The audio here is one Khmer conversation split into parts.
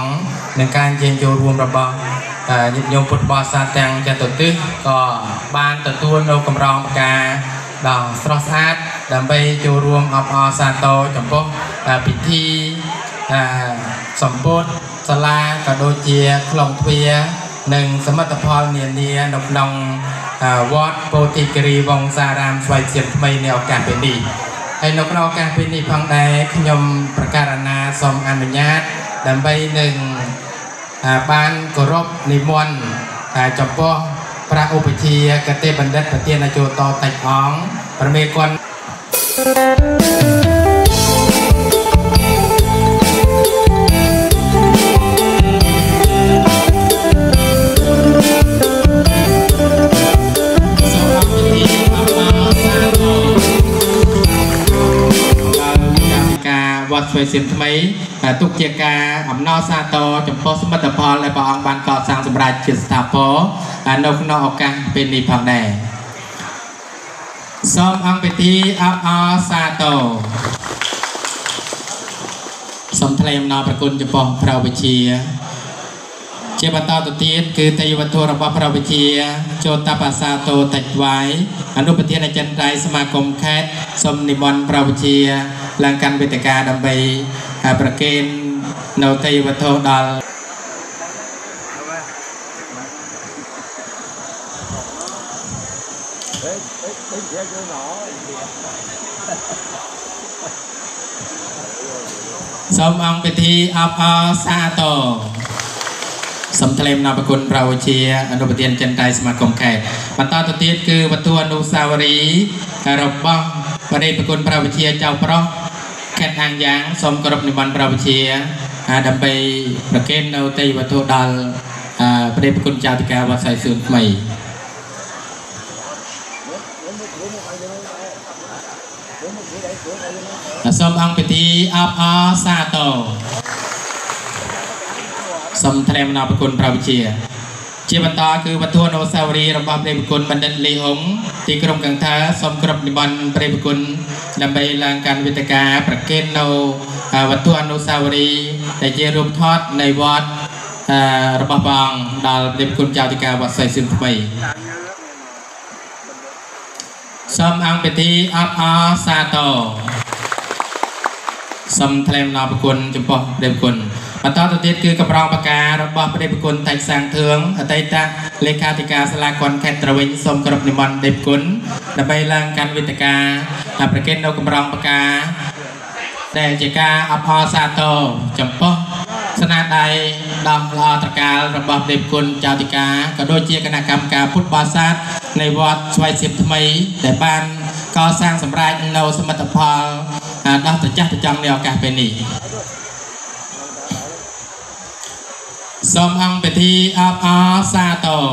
អង្គនឹងការជាចូលរួមរបស់ញាតិញោមពុទ្ធបរិស័ទទាំងចតុទិសក៏បានទទួលនៅកម្រងផ្កាដ៏ស្រស់ស្អាតដើម្បីចូលរួមអបអរសាទរចំពោះពិធីសម្ពោធសាលាក៏ដូចជាខ្លងទ្វារនិងសមិទ្ធផលនានានៅក្នុងវត្តពោធិគិរីវង្សារាមស្វ័យសៀមថ្មីនៅឱកាសពេលនេះហើយនៅក្នុងឱកាសពេលនេះផងដែរខ្ញុំប្រកាសណាសូមអនុញ្ញាតដើម្បីនឹងបានគោរពនិមន្តចំពោះព្រះឧបជាកតេបណ្ឌិតប្រធានអាចារ្យតតិចអង្គប្រមេគុណវត្តស្វ័យសៀមថ្មីទុកជាការអំណរសាទរចំពោះសមិទ្ធផលដែលព្រះអង្គបានកសាងសម្រាប់ជាស្ថាពរនៅក្នុងឱកាសពេលនេះផងដែរសូមអង្គពិធីអបអរសាទរសូមថ្លែងអំណរប្រគុណចំពោះព្រះវិជាជាបន្តទៅទៀតគឺទេយ្យវត្ថុរបស់ព្រះវិជាចូលតបសាទរតិចវាយអនុប្រធានអចិន្ត្រៃយ៍សមាគមខេត្តសូមនិមន្តព្រះវិជាឡើងកាន់វេទិកាដើម្បីប្រគេននៅទេយ្យវត្ថុដល់សូមអង្គពិធីអបអរសាទរសូមថ្លែងអំណរគុណព្រះវិជាអនុប្រធានចិន្ត្រៃយ៍សមាគមខេត្តបន្តទៅទៀតគឺវត្ថុអនុស្សាវរីយ៍របស់បរិបគុណព្រះវិជាចៅប្រុសខេត្តអាងយ៉ាងសូមគោរពនិមន្តព្រះវិជាដើម្បីប្រគេននៅទេយ្យវត្ថុដល់បរិបគុណចៅតិកាវត្តស្វ័យសៀមថ្មីសូមអង្គពិធីអបអរសាទរសូមថ្លែងអំណរគុណព្រះវិជាបន្តគឺវត្ថុអនុស្សាវរីយ៍របស់ព្រះគុណបណ្ឌិតលីហុងទីក្រុងកង្ថាសូមគ្រប់និមន្តព្រះគុណដើម្បីឡើងកាន់វេទិកាប្រគេននៅវត្ថុអនុស្សាវរីយ៍ដែលជារូបថតនៃវត្តរបស់ព្រះអង្គដល់ព្រះគុណចៅតិកាវត្តស្វ័យសៀមថ្មីសូមអង្គពិធីអបអរសាទរសូមថ្លែងអំណរគុណចំពោះព្រះគុណបន្តទៅទៀតគឺកម្រងបការបស់ព្រះគុណតាច់សាងធឿងអតីតលេខាធិការសាលាគន្ធខេត្តត្រវិញសូមគោរពនិមន្តព្រះគុណដើម្បីឡើងកាន់វេទិកាប្រគេននៅកម្រងបកាដែលជាការអបអរសាទរចំពោះស្នាដៃដ៏ល្អត្រកាលរបស់ព្រះគុណចៅតិកាក៏ដូចជាគណៈកម្មការពុទ្ធបរិស័ទនៃវត្តស្វ័យសៀមថ្មីដែលបានកសាងសម្រាប់នៅសមិទ្ធផលដ៏ត្រចះត្រចង់ในឱកាសពេលនេះសូមអង្គពិធីអបអរសាទរ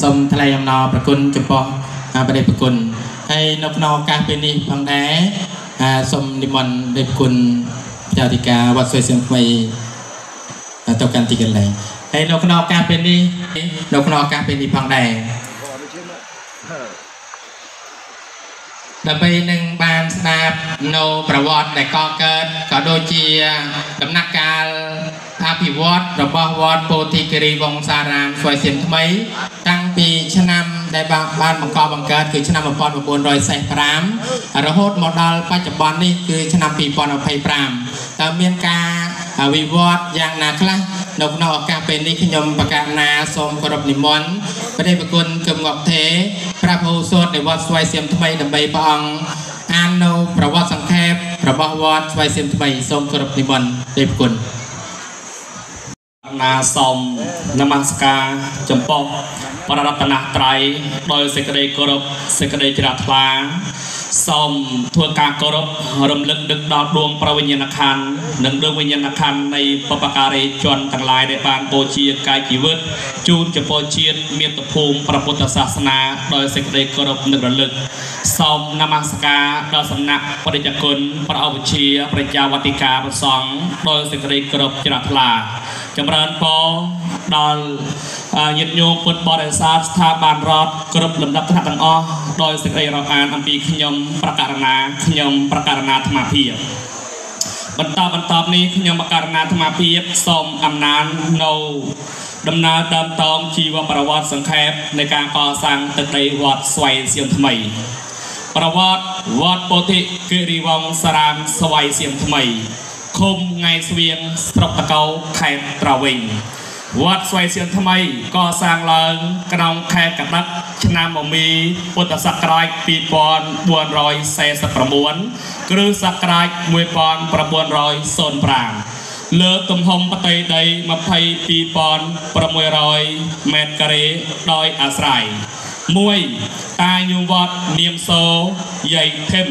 សូមថ្លែងអំណរប្រគុណចំពោះព្រះគុណហើយនៅក្នុងឱកាសពេលនេះផងដែរសូមនិមន្តព្រះគុណចៅតិកាវត្តស្វ័យសៀមថ្មីទៅកាន់ទីកន្លែងហើយនៅក្នុងឱកាសពេលនេះផងដែរដើម្បីនឹងបានស្ដាប់នៅប្រវត្តិដែលកកើតក៏ដូចជាដំណាក់កាលអភិវឌ្ឍរបស់វត្តពោធិគិរីវង្សារាមស្វ័យសៀមថ្មីតាំងពីឆ្នាំដែលបានបង្កប់បង្កើតគឺឆ្នាំ1945រហូតមកដល់បច្ចុប្បន្ននេះគឺឆ្នាំ2025តើមានការវិវត្តយ៉ាងណាខ្លះនៅក្នុងឱកាសពេលនេះខ្ញុំប្រកាសណាសូមគោរពនិមន្តព្រះគុណគឹមងប់ទេព្រះពោធិសត្វនៃវត្តស្វ័យសៀមថ្មីដើម្បីព្រះអង្គអាននៅប្រវត្តិសង្ខេបរបស់វត្តស្វ័យសៀមថ្មីសូមគោរពនិមន្តព្រះគុណណាសូមនមស្ការចំពោះព្រះរតនត្រ័យដោយសេចក្តីគោរពសេចក្តីជ្រះថ្លាសូមធ្វើការគោរពរំលឹកដឹកដល់ដួងព្រះវិញ្ញាណក្ខន្ធនិងដួងវិញ្ញាណក្ខន្ធនៃបុព្វការីជនទាំងឡាយដែលបានបូជាកាយជីវិតជូនចំពោះជាតិមាតុភូមិព្រះពុទ្ធសាសនាដោយសេចក្តីគោរពនិងរលឹកសូមនមស្ការដល់សំណាក់បរិជ្ជគុណព្រះឧបជាប្រជាវតិកាប្រសង់ដោយសេចក្តីគោរពជ្រះថ្លាចម្រើនពរដល់ញាតិញោមពុទ្ធបរិស័ទស្ថាប័នរដ្ឋគ្រប់លំដាប់ថ្នាក់ទាំងអស់ដោយសេចក្តីរាប់អានអំពីខ្ញុំប្រកាសណាអាត្មាភាព បន្តនេះខ្ញុំបកករណាអាត្មាភាពសូមអំណាចនៅដំណើរដើមតងជីវប្រវត្តិសង្ខេបនៃការកសាងទឹកដីវត្តស្វ័យសៀមថ្មីប្រវត្តិវត្តពោធិគិរីវង្សរាមស្វ័យសៀមថ្មីឃុំថ្ងៃស្វៀងស្រុកតកោខេត្តត្រាវិញវត្តស្វ័យសៀមថ្មីកសាងឡើងក្នុងខែកដិកឆ្នាំមមីពុទ្ធសករាជ2449គ្រិស្តសករាជ1905លើទំហំផ្ទៃដី22,600 ម៉ែត្រការ៉េដោយអាស្រ័យ 1. តាញូវត្តនាមសូយាយធឹម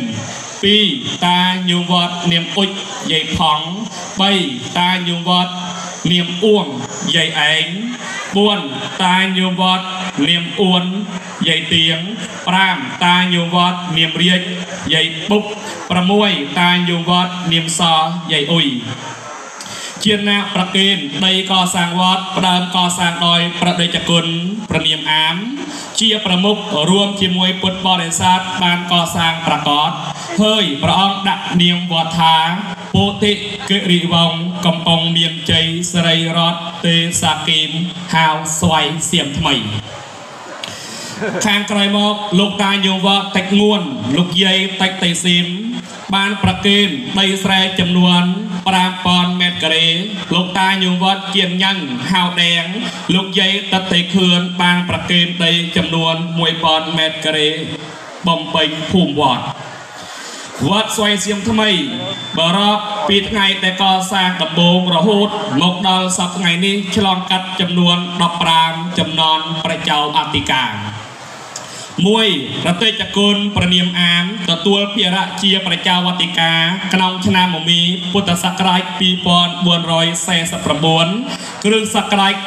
2. តាញូវត្តនាមអ៊ុចយាយផង់ 3. តាញូវត្តនាមអួងយាយឯង 4. តាញូវត្តនាមអួនយាយទៀង 5. តាញូវត្តនាមរាជយាយពុក 6. តាញូវត្តនាមសយាយអ៊ុយជាអ្នកប្រគេនដីកសាងវត្តផ្ដើមកសាងដោយព្រះដេចគុណព្រះនាមអាមជាប្រមុខរួមជាមួយពុទ្ធបរិស័ទបានកសាងប្រកបហើយព្រះអង្គដាក់នាមវត្តថាពោធិគិរីវង្សកំពង់មានជ័យសិរីរដ្ឋទេសាគីមហៅស្វ័យសៀមថ្មីខាងក្រោយមកលោកតាញោមវត្តតិចងួនលោកយាយតិចតេស៊ីមបានប្រគេនដីស្រែចំនួន 5,000 ម៉ែត្រការ៉េលោកតាញោមវត្តគៀនញ៉ាំងហៅដែងលោកយាយតតេខឿនបានប្រគេនដីចំនួន 1,000 ម៉ែត្រការ៉េបំពេញភូមិវត្តវត្តស្វ័យសៀមថ្មីបរិបពីថ្ងៃដែលកសាងដំបូងរហូតមកដល់សប្តាហ៍ថ្ងៃនេះឆ្លងកាត់ចំនួន 15 ចំណន់ប្រជាអធិការ 1. ប្រតិចគុណព្រះនាមអាមទទួលភារៈជាប្រជាវត្តិការក្នុងឆ្នាំមមីពុទ្ធសករាជ2449គ្រិស្តសករាជ1906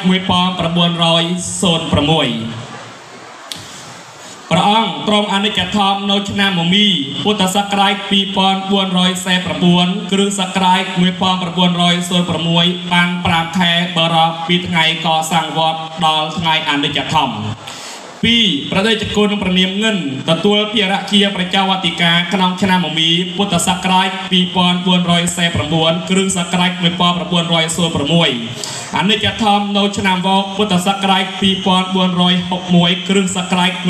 ព្រះអង្គទ្រង់អនិច្ចធម្មនៅឆ្នាំមមីពុទ្ធសករាជ2449គ្រិស្តសករាជ1906បាន 5 ខែបរិបពីថ្ងៃកសាងវត្តដល់ថ្ងៃអនិច្ចធម្ម 2. ប្រតិចគុណព្រះនាមងិនទទួលភារៈជាប្រជាវត្តិការក្នុងឆ្នាំមមីពុទ្ធសករាជ2449គ្រិស្តសករាជ1906អនិច្ចធម្មនៅឆ្នាំវកពុទ្ធសករាជ2461គ្រិស្តសករាជ1920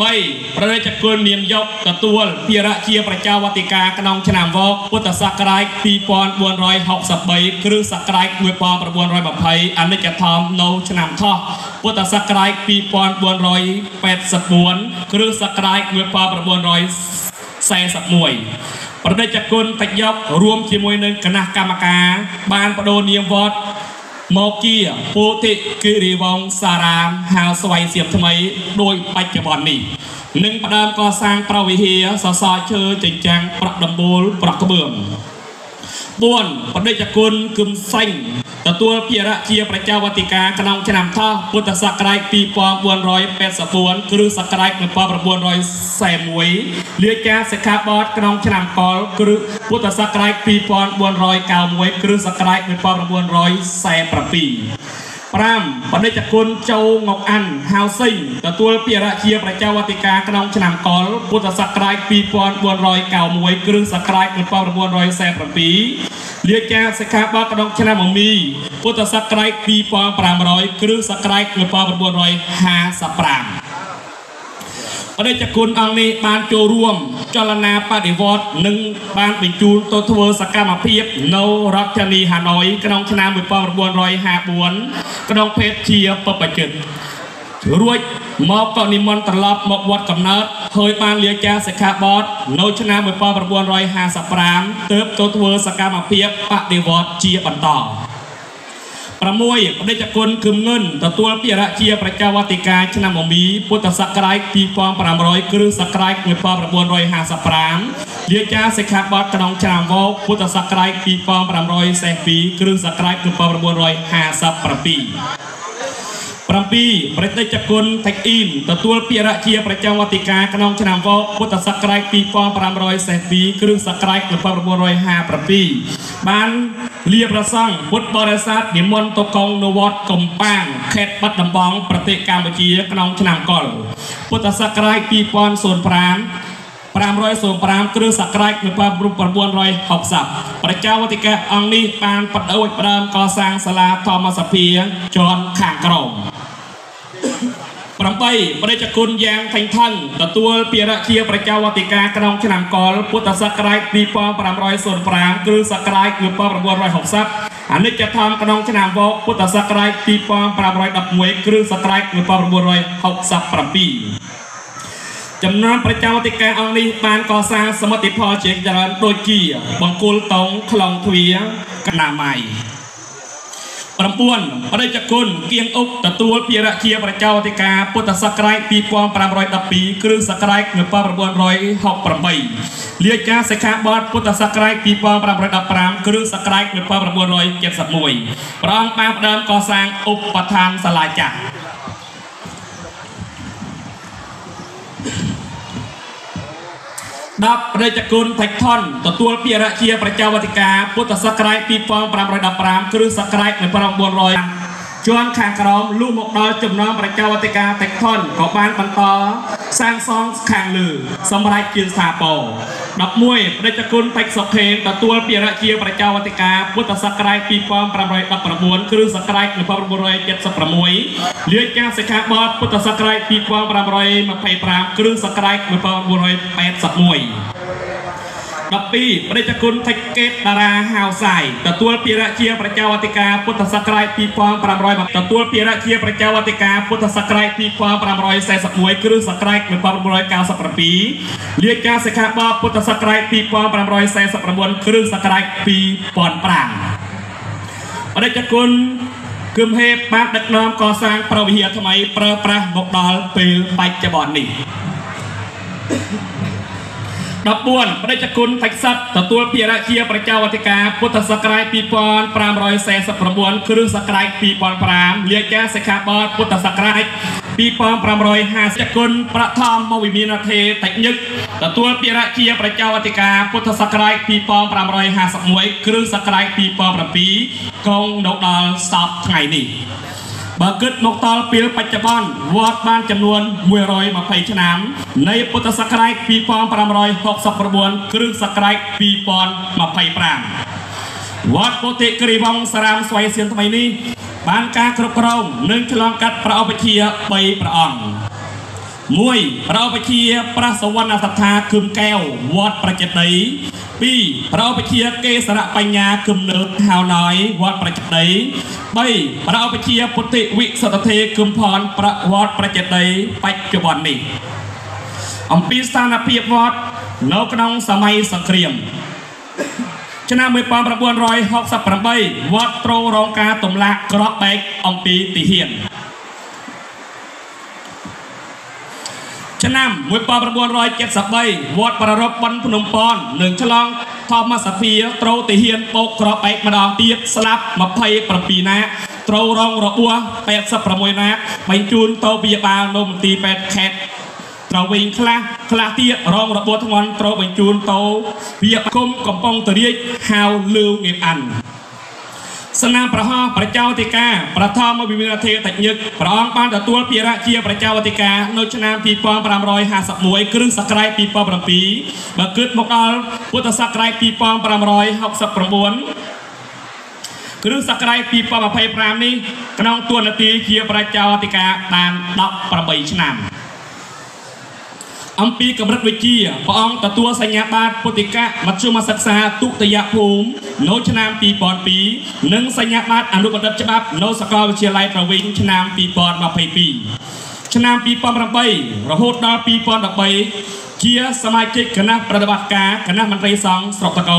3. ព្រះរាជគុណនាមយកទទួលភារៈជាប្រជាវត្តិការក្នុងឆ្នាំវកពុទ្ធសករាជ2463គ្រិស្តសករាជ1920អនិច្ចធម្មនៅឆ្នាំថោះពុទ្ធសករាជ2484គ្រិស្តសករាជ1941ព្រះរាជគុណតិចយករួមជាមួយនឹងគណៈកម្មការបានបដូរនាមវត្តមកជាពោធិគិរីវង្សារាមហៅស្វ័យសៀមថ្មីដោយបច្ចុប្បន្ននេះនឹងផ្ដើមកសាងព្រះវិហារសសរឈើចិញ្ចាំងប្រក់ដំបូលប្រក់ក្បឿង 4. បដិជគុណគឹមសេងទទួលភារៈជាប្រជាវត្តិការក្នុងឆ្នាំថោះពុទ្ធសករាជ2484គ្រិស្តសករាជ1941លាចាសិក្ខាបទក្នុងឆ្នាំកលពុទ្ធសករាជ2491គ្រិស្តសករាជ1947 5. បដិជគុណចូលងកអានហៅសិញទទួលភារៈជាប្រជាវត្តិការក្នុងឆ្នាំកលពុទ្ធសករាជ2491គ្រិស្តសករាជ1947លាចាសិក្ខាបទក្នុងឆ្នាំមមីពុទ្ធសករាជ2500គ្រិស្តសករាជ1955 បដិជគុណអង្គនេះបានចូលរួមចលនាបដិវត្តនិងបានបញ្ជូនទៅធ្វើសកម្មភាពនៅរដ្ឋធានីហាណូយក្នុងឆ្នាំ1954ក្នុងភេទជាបព្វជិតរួចមកក៏និមន្តត្រឡប់មកវត្តកំណើតហើយបានលាចាសិក្ខាបទនៅឆ្នាំ1955ទើបទៅធ្វើសកម្មភាពបដិវត្តជាបន្ត 6. បដិជគុណគឹមងិនទទួលភារៈជាប្រជាវត្តិការឆ្នាំមមីពុទ្ធសករាជ2500គ្រិស្តសករាជ1955លាចាសិក្ខាបទក្នុងឆ្នាំវកពុទ្ធសករាជ2542គ្រិស្តសករាជ1957 7. ប្រតិចគុណតិចអ៊ីនទទួលភារៈជាប្រជាវត្តិការក្នុងឆ្នាំវកពុទ្ធសករាជ2542គ្រិស្តសករាជ1957បាន เรียประสังพุทธบริษัทนิมนต์ตกองนวัดกมป้างเขตบัดดำบองประเทศกัมพูชีกนองชนามกอลพุทธศักราชปีปอนส่วนพราม500 ส่วนพรามเครื่องศักราช1960ประเจ้าวัติกาองนี้ปานปัดเอาไว้ประเดิมก่อสร้างศาลาธรรมสเพียจอนข่างกรมปรำไปประเดชกุลแยงแทงท่านตะตัวเปียระเชียประเจ้าวัติกากนองชนามกอลพุทธศักราชปีปอน500 ส่วนพรามเครื่องศักราช1960อันนี้จะทำกนองชนามวอกพุทธศักราชปีปอน510เครื่องศักราช1967จำนวนประเจ้าติกาองนี้ปานก่อสร้างสมติพอเชียงจรันโดยกี่บังกุลตงคลองทวีกนาใหม่ประปวนประเดชกุลเกียงอุกตะตัวเปียระเชียประเจ้าติกาพุทธศักราชปีปอน510เครื่องศักราช1968เลียจ้าสขาบอดพุทธศักราชปีปอน515เครื่องศักราช1971พระองค์ปางเดิมก่อสร้างอุปทานสลายจักรดับประเดชกุลไททอนตัวเปียระเชียประเจ้าวัติกาพุทธศักราชปีปอน515เครื่องศักราช1900จวนข่างกรอมลูกหมกดอยจำนองประเจ้าวัติกาไททอนของบ้านปันตอสร้างซองข่างลือสมัยกินสาปอดับมวยประเดชกุลไทสเพนตัวเปียระเชียประเจ้าวัติกาพุทธศักราชปีปอน519เครื่องศักราช1976เลี้ยงแก้สขาบอดพุทธศักราชปีปอน523เครื่องศักราช1981ดับปีประเดชกุลไทเกตดาราฮาวไซตัวเปียระเชียประเจ้าวัติกาพุทธศักราชปีปอน500ตัวเปียระเชียประเจ้าวัติกาพุทธศักราชปีปอน541เครื่องศักราช1990เลี้ยงแก้สขาบอดพุทธศักราชปีปอน549เครื่องศักราชปีปอนปรางประเดชกุลคืมเฮปปากดักน้อมก่อสร้างประวิหารทำไมประบกดอลเปลไปจะบอดนี่ดับบวนประเดชกุลไทซัตตัวเปียระเชียประเจ้าวัติกาพุทธศักราชปีปอน549เครื่องศักราชปีปอน5เลียแก้สขาบอดพุทธศักราชปีปอน550กุลประทอมมวิมีนาเทติยึกตัวเปียระเชียประเจ้าวัติกาพุทธศักราชปีปอน551เครื่องศักราชปีปอน7กองดอกดอลสอบไงนี่บากึดนกตอลปีปัจจุบันวอดบ้านจำนวน120ชนามในพุทธศักราชปีปอน569เครื่องศักราชปีปอน25วอดโปติกรีวงสรามสวยเสียนทำไมนี้บ้านการกรบกรองหนึ่งฉลองกัดพระเอาไปเชียไปพระองค์มวยพระเอาไปเชียพระสวรรณสัทธาคืมแก้ววอดประจัดดีปีพระเอาไปเชียเกษรปัญญาคืมเนื้อหาวน้อยวอดประจัดดีใบพระเอาไปเชียปุติวิสตเทคืมพรประวอดประจัดดีปัจจุบันนี้อมปีสานเพียบวอดนกน้องสมัยสังเกตชนะมวยปอน568วัดโตรองกาตุ่มละกรอบแบกอมปีติเฮียนชนะมวยปอน570วัดประรบบรรพนมปอน1ฉลองทอมมาสเฟียโตรติเฮียนโปกกรอบแบกมาดองเตียสลับมาไพ่ประปีนะโตรรองรบัว8ประมวยนะไปจูนโตปีบาลมตี8แคทเราวิ่งคลาเตียรองระบบทั้งวันเราไปจูนโตเบียคมกำปองตะเรียฮาวลือเงียบอันสนามประห่อพระเจ้าติกาประทอมวิมินาเทติยึกพร้อมบ้านตะตัวเปียระเชียพระเจ้าติกาโนชนามปีปอน550เครื่องศักราชปีปอนปีบากึดมกอลพุทธศักราชปีปอน569เครื่องศักราชปีปอน25นี้กระนองตัวนาทีเชียพระเจ้าติกาตานดอกประใบชนามอัมปีกับรัฐวิจีพระองค์ตัวสัญญาบาทปฏิกะมัชฌิมศึกษาตุตยภูมิโนชนามปีปอนปีหนึ่งสัญญาบาทอนุบัติฉบับโนสกอวิเชียไลประวิงชนามปีปอนมาไปปีชนามปีปอนระบายระหดดาวปีปอนระบายเชียสมาชิกคณะปฏิบัติการคณะมันตรีสองสระตะเกา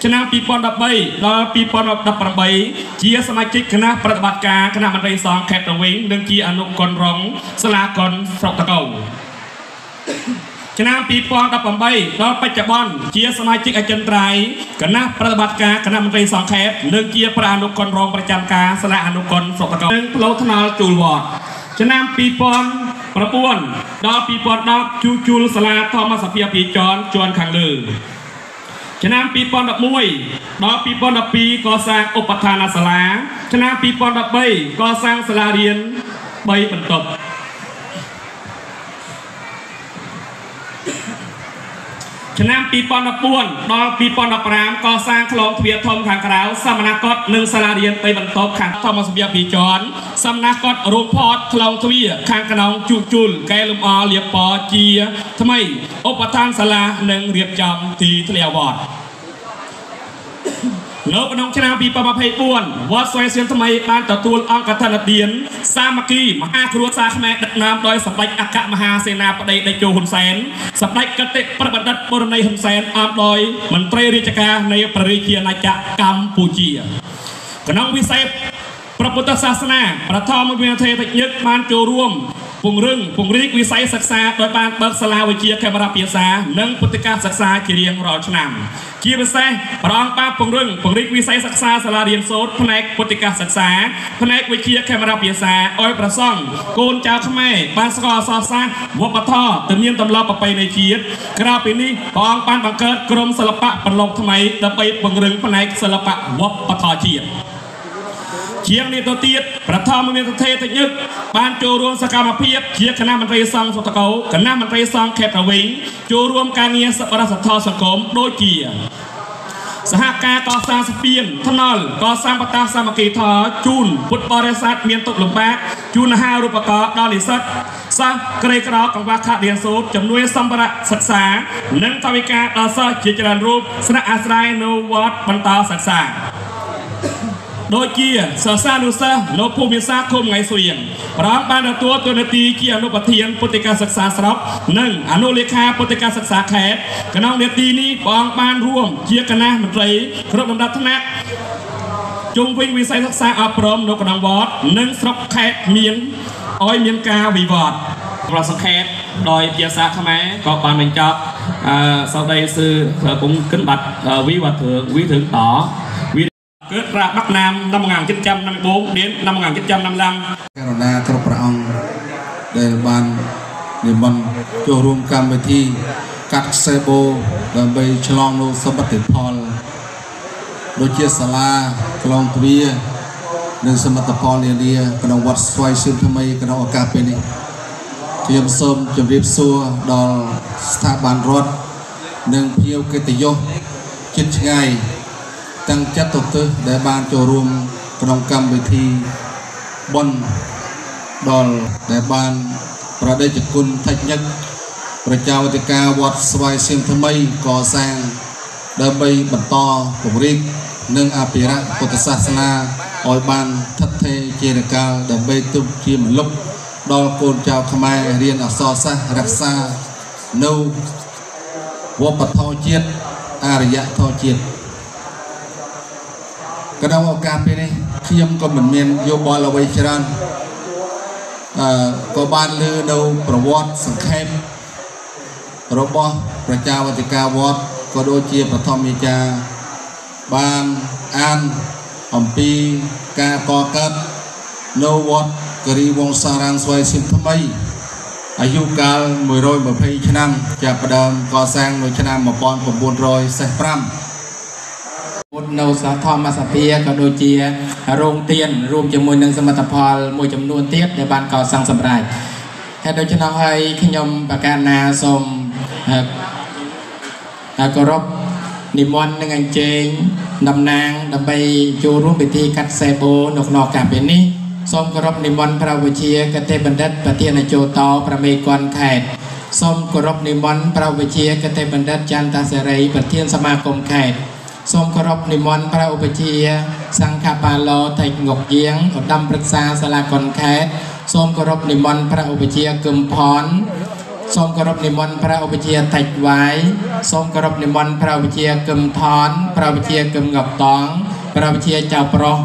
ชนามปีปอนระบายดาวปีปอนระบายเชียสมาชิกคณะปฏิบัติการคณะมันตรีสองแคทประวิงหนึ่งเชียอนุกรร้องสลากรสระตะเกาชนะปีปอนดับปมใบดอปัจจุบันเชียสมาชิกอาจารย์ไตรคณะปฏิบัติการคณะมนตรีสองแคทหนึ่งเกียร์ประอนุกรรองประจำการสละอนุกรสกตะหนึ่งโลธนาจูลวอดชนะปีปอนประปวนดอปีปอนดอจูลสละทอมาสเปียปีจอนขังลือ ឆ្នាំ2011ដល់2012កសាងឧបដ្ឋានសាលាឆ្នាំ2013កសាងសាលារៀន3បន្ទប់ឆ្នាំ2014ដល់2015កសាងខ្លងទ្វារធំខាងក្រៅសមណគតនិងសាលារៀន3បន្ទប់ខាងធម្មសភាពីជាន់សមណគតរូបផតខ្លងទ្វារខាងក្នុងជួសជុលកែលម្អលាបពណ៌ជាថ្មីឧបដ្ឋានសាលានិងរៀបចំទីធ្លាវត្តនៅក្នុងឆ្នាំ2024វត្តស្វ័យសៀមថ្មីបានទទួលអង្គកថាទានសាមគ្គីមហាគ្រួសារខ្មែរដឹកនាំដោយសម្ដេចអគ្គមហាសេនាបតីតេជោហ៊ុនសែនសម្ដេចកតិប្របណ្ឌិតបូរណីហ៊ុនសែនអមដោយមន្ត្រីរាជការនៃព្រះរាជាណាចក្រកម្ពុជាក្នុងវិស័យព្រះពុទ្ធសាសនាប្រធមវិទ្យាតិញឹកបានចូលរួមពង្រីកវិស័យសិក្សាដោយបានបើកសាលាវិជ្ជាខេមរៈភាសានិងពុទ្ធិកសិក្សាជារៀងរាល់ឆ្នាំជាពិសេសព្រះអង្គបានពង្រីកវិស័យសិក្សាសាលារៀនសូត្រផ្នែកពុទ្ធិកសិក្សាផ្នែកវិជ្ជាខេមរៈភាសាឲ្យប្រសង់កូនចៅខ្មែរបានស្គាល់អក្សរសាស្ត្រវប្បធម៌ទំនៀមទម្លាប់ប្រពៃណីជាតិក្រៅពីនេះព្រះអង្គបានបង្កើតក្រុមសិល្បៈប្រឡូកថ្មីដើម្បីពង្រឹងផ្នែកសិល្បៈវប្បធម៌ជាតិជាងនេះទៅទៀតប្រធមមានប្រទេសតិញឹកបានចូលរួមសកម្មភាពជាគណៈមន្ត្រីសង្ឃសុតកោគណៈមន្ត្រីសង្ឃខេត្តប្រវែងចូលរួមការងារសប្បុរសធម៌សង្គមដូចជាសហការកសាងស្ពានថ្នល់កសាងបតាសាមគ្គីធម៌ជូនពុទ្ធបរិស័ទមានទុក្ខលំបាកជូនអាហារូបករណ៍ដល់និស្សិតសិស្សក្រីក្រកង្វះខាតរៀនសូត្រជំនួយសម្ភារៈសិក្សានិងថវិកាដល់សិស្សជាច្រើនរូបស្នាក់អាស្រ័យនៅវត្តបន្តសិក្សាដូចជាសិស្សានុសិស្សនៅភូមិសាស្ត្រឃុំថ្ងៃស្រៀងព្រះអង្គបានទទួលតួនាទីជាអនុប្រធានពុទ្ធិកសិក្សាស្រុកនិងអនុលេខាពុទ្ធិកសិក្សាខេត្តក្នុងនាទីនេះព្រះអង្គបានរួមជាគណៈមន្ត្រីគ្រប់លំដាប់ថ្នាក់ជុំវិញវិស័យសិក្សាអប់រំនៅក្នុងវត្តនិងស្រុកខេត្តមានការវិវត្តប្រសង្ខេបដោយភាសាខ្មែរក៏បានបញ្ចប់សោដីសឺគង់គិនបាត់វិវត្តវិធឹងតគឺប្រាបាក់ណាមnăm 1954đến năm 1955ករណាគ្រប់ព្រះអង្គដែលបាននិមន្តចូលរួមកម្មវិធីកាត់ខ្សែបូដើម្បីឆ្លងនូវសមិទ្ធផលដូចជាសាលាក្លងទ្វារនិងសមិទ្ធផលនានាក្នុងវត្តស្វាយសៀមថ្មីក្នុងឱកាសពេលនេះខ្ញុំសូមជម្រាបសួរដល់ស្ថាប័នរដ្ឋនិងភ្ញៀវកិត្តិយសជិតឆ្ងាយទាំងចាត់ទិសដែលបានចូលរួមក្នុងកម្មវិធីបុណ្យដល់ដែលបានប្រដេជគុណថច្ញឹកប្រជាវតិកាវត្តស្វាយសៀមថ្មីកសាងដើម្បីបន្តពង្រីកនិងអភិរក្សពុទ្ធសាសនាឲ្យបានថិតថេរជានិកាលដើម្បីទុកជាមលុបដល់កូនចៅខ្មែររៀនអក្សរសាស្ត្ររក្សានៅវប្បធម៌ជាតិអរិយធម៌ជាតិក្នុងឱកាសពេលនេះខ្ញុំក៏មិនមានយោបល់អ្វីច្រើនក៏បានលើនៅប្រវត្តិសង្ខេបរបស់ប្រជាវតិកាវត្តក៏ដូចជាបឋមយាចាបានអានអំពីការកកើតនៅវត្តគិរីវង្សារាមស្វាយសៀមថ្មីអាយុកាល120ឆ្នាំចាប់ផ្ដើមកសាងនៅឆ្នាំ1945នៅសាធម្មសភាក៏ដូចជារោងទៀនរួមជាមួយនឹងសមិទ្ធផលមួយចំនួនទៀតដែលបានកសាងសម្រាប់ហើយដូច្នោះហើយខ្ញុំប្រកាសណាសូមគោរពនិមន្តនឹងអញ្ជើញតំណាងដើម្បីចូលរួមពិធីកាត់ខ្សែបូនៅក្នុងឱកាសពេលនេះសូមគោរពនិមន្តព្រះវិជាកតេបណ្ឌិតប្រធានជោតប្រមេគន់ខេត្តសូមគោរពនិមន្តព្រះវិជាកតេបណ្ឌិតចន្ទសេរីប្រធានសមាគមខេត្តសូមគោរពនិមន្តព្រះឧបជាសង្ឃបាលោថៃងកយាងឧត្តមប្រឹក្សាសាលាកុនខេត្តសូមគោរពនិមន្តព្រះឧបជាគឹមផនសូមគោរពនិមន្តព្រះឧបជាថៃវាយសូមគោរពនិមន្តព្រះឧបជាគឹមថនព្រះឧបជាគឹមងកតងព្រះឧបជាចៅប្រុស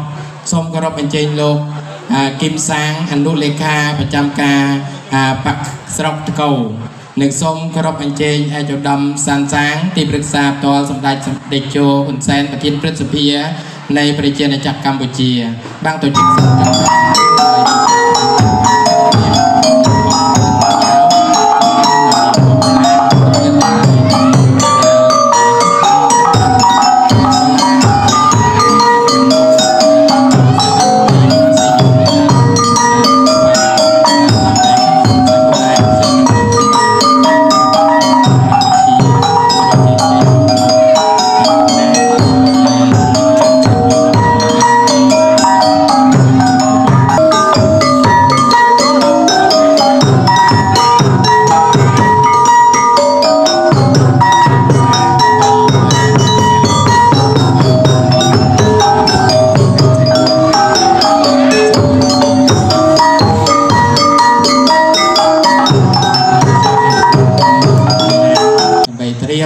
សូមគោរពអញ្ជើញលោកគឹមសាងអនុលេខាប្រចាំការបកស្រុកតកោនិងសូមគោរពអញ្ជើញឯកឧត្តមសានសាងទីប្រឹក្សាផ្ទាល់សម្ដេចតេជោហ៊ុនសែនប្រធានព្រឹទ្ធសភានៃប្រជាណាចក្រកម្ពុជាបានទៅជិះសម្ដេច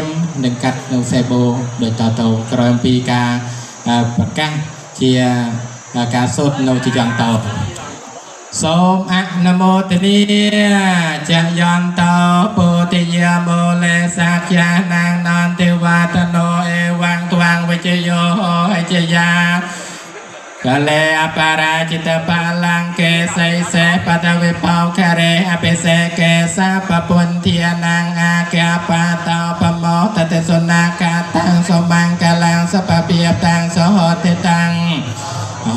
มหนึ่งกัดหนึ่งเซโบโดยต่อตัวกรอยปีกาประกาศเชียการสดโนจิจังตอบสมอะนโมตเนียจะยันตอปุติยาโมเลสักยานางนอนเทวาตโนเอวังตวังวิจโยไอเจยากะเลอปาราจิตปาลังเกไสเสปตเวปาวคาเรอเปเสเกสาปปุนเทียนางอาเกปาตาปโมตเตสนากาตังสมังกาลังสปเปียตังสหเทตัง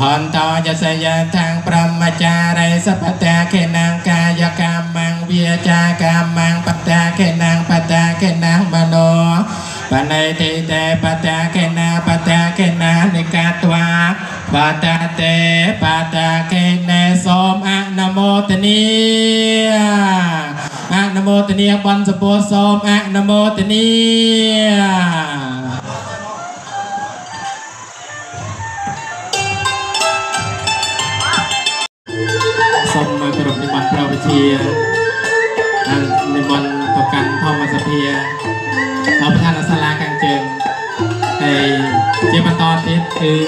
หอนตอจะสยทางปรมจาริสัพตะเขนังกายกรรมังเวียจากรรมังปัตตะเขนังปัตตะเขนังมโนปนัยติเตปัตตะเขนาปัตตะเขนานิกาตวาปัตตะเตปัตตะเขเนสมอะนโมตเนียอะนโมตเนียบันสปุสมอะนโมตเนียสมมากรบนิมันพระวิเชียนิมันตกันทอมสเพียเราประธานสลาการเจิงในเจมันตอนนี้คือ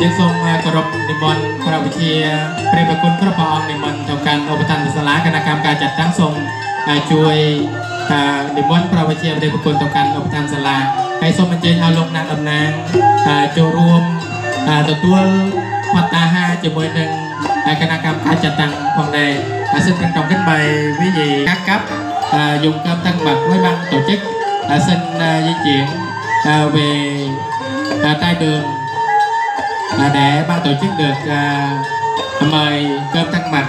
ยังทรงกรบนิมนต์พระวิเชียเปรมคุณพระพองนิมนต์ทำการอุปทานสลาคณะกรรมการจัดตั้งทรงช่วยนิมนต์พระวิเชียเปรมคุณทำการอุปทานสลาให้ทรงบรรเจิญเอาลงนางดำนางโจรวมตัวพัตตาหาจะมวยหนึ่งคณะกรรมการจัดตั้งของในxin trân trọng kính bày quý vị các cấp dùng cơm thân mật với ban tổ chức xin di chuyển về tay đường để ban tổ chức được mời cơm thân mật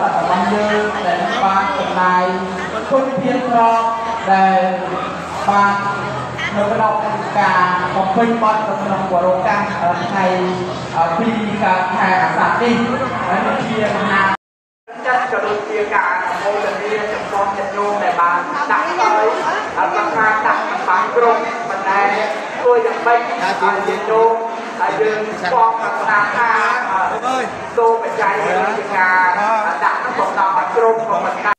สัตว์บางเยอะแต่บางคนนายคนเพียงพอแต่บางเมื่อเราเป็นการของเพื่อนบอลกับน้องบัวโรกันในปีการแข่งสัตว์นี่และในเชียร์นาจัดกระโดดเชียร์การโมเดลนี้จะพร้อมจะโยงแต่บางดักเลยราคาดักบางกรงมันได้ตัวอย่างไม่จะโยงยืนฟองกับนาคาโตเป็นใจเชียร์การดักทั้งหมดเราบางกรงของมันได้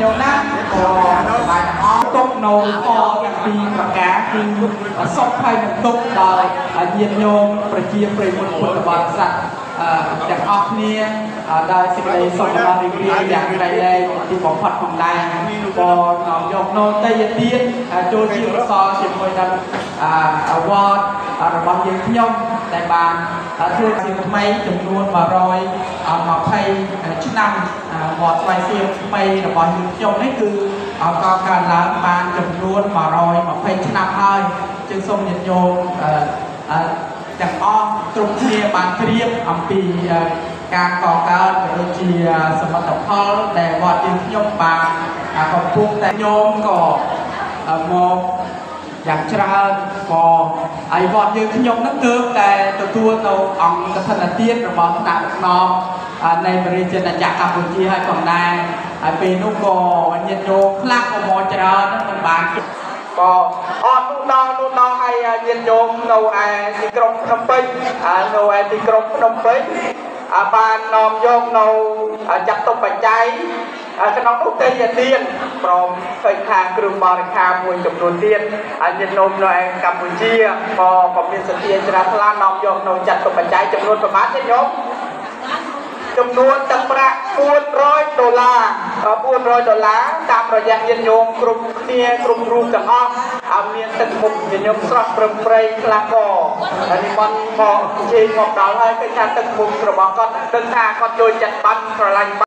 nhiều năm của bài tục nấu khoอย่างปีประกาศคือซอกไผ่มันตุกโดยยินโยมประเจียประมุขพุทธบริษัทจากออกเนี่ยได้สิ่งใดส่งมาในเรียนอย่างใดเลยที่บอกพัดของใดพอน้องยกโน้ตได้ยันเดียนโจชีรสอเชียงมวยดันวอดระบำยิงขยมแต่บางทั่วเชียงใหม่จำนวนมารอยมาไพ่ชิ้นนำวอดไฟเชียงใหม่ระบำยิงขยมนี่คือการล้างบานจำนวนมารอยมาไพ่ชิ้นนำให้จึงทรงยันโยมจากอ้อมตรงเชียบางเรียบอัมปีการก่อการโดยเชียสมรรถภาพแต่วอดยิงขยมบางของพวกแต่โยมก็มองอย่างชราพอไอ้บอลยืนขยมนักเกิดแต่ตัวเราอ่องกระทันเตี้ยระบอบหนักนอในบริเวณจากกัมพูชีให้ก่อนได้ไอ้ปีนุกก็ยันโยคลักก็มอชรานั่นมันบางก็นู่นนอให้ยันโยเราไอ้ที่กรมขนมปีเราไอ้ที่กรมขนมปีบานนอมโยงเราจับตกปัจจัยขนมทุกเตียนเตียนพร้อมเคยทางกลุ่มบริการมวยจำนวนเตียนยันนมหน่อยกัมพูชีพอผมเป็นสเตียนชนะพลานนอมโยงเราจัดตกปัจจัยจำนวนประมาณเช่นยกจำนวนจำประ$400ตามระยะยันโยมกลุ่มเนี่ยกลุ่มรูปจังอ้อมเมียนตึกมุกยันโยมสระเปรมเปรย์คลากออันนี้มันพอเชียงบอกเราให้เป็นการตึกมุกกระบอกก็ตึกทางก็โดยจัดบันกระไร